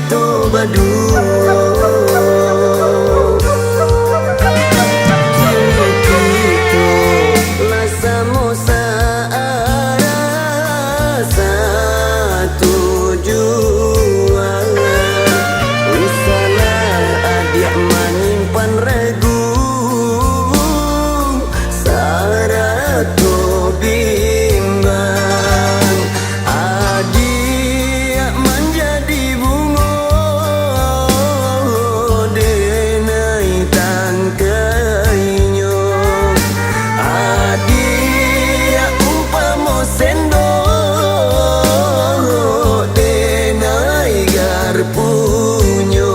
kita berdua. Kini kita lah sama-sama satu tujuan. Usahlah adik menyimpan ragu, syarat tu bimbang. Adik menjadi bunga denai tangkainya. Adik umpama sendok denai garpunya.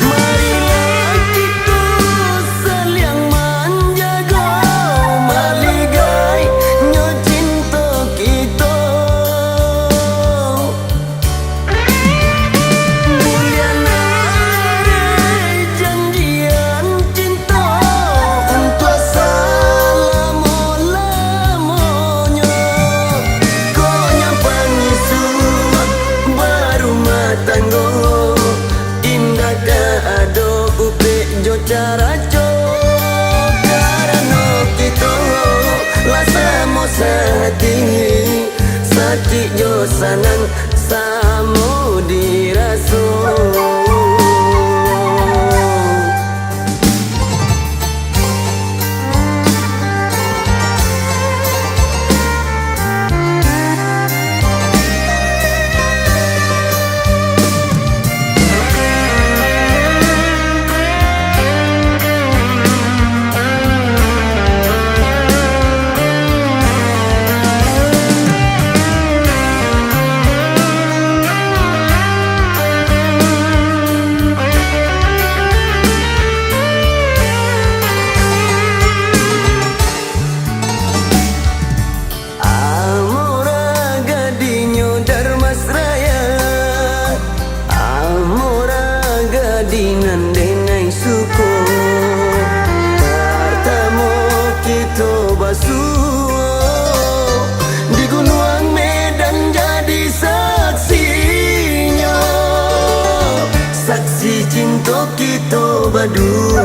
Marilah kita saling menjaga, meligainya cinta kita. Bulan hari janjian cinta untuk selama-lamanya. Kau nyampan isu berumah tangga, indah keado upik jo cara jo. Karena kita lah sama sehati, sati jo sanang samo dirasa. Amora gadinyo Darmasraya, amora gadinan denai suko. Pertama kita basuh di Gunung Medan jadi saksinya, saksi cinta kita berdua.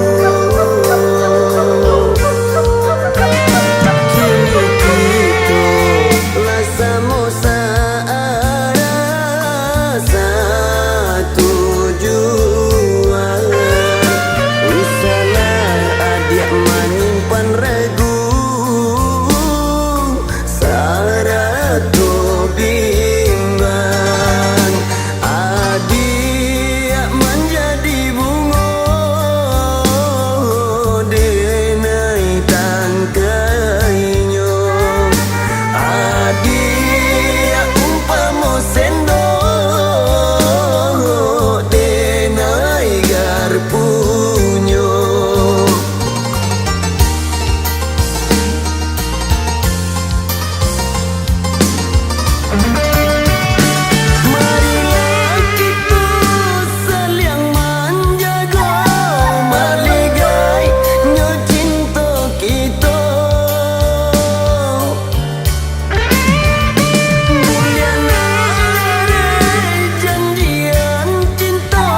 Kini kita lah sama-sama satu tujuan. Usahlah adik menyimpan ragu, syarat tu bimbang. Adik menjadi bunga denai tangkainya. Adik umpama sendok denai garpunya. Marilah kita saling menjaga, meligainya cinta kita. Bulan hari janjian cinta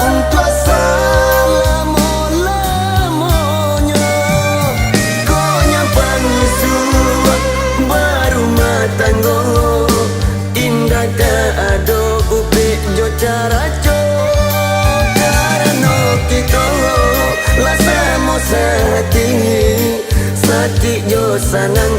untuk selama-lamanya. Kau nyampan isu berumah tangga, indah keado upik jo cara jo. Karena kita lah sama sehati, sati jo sanang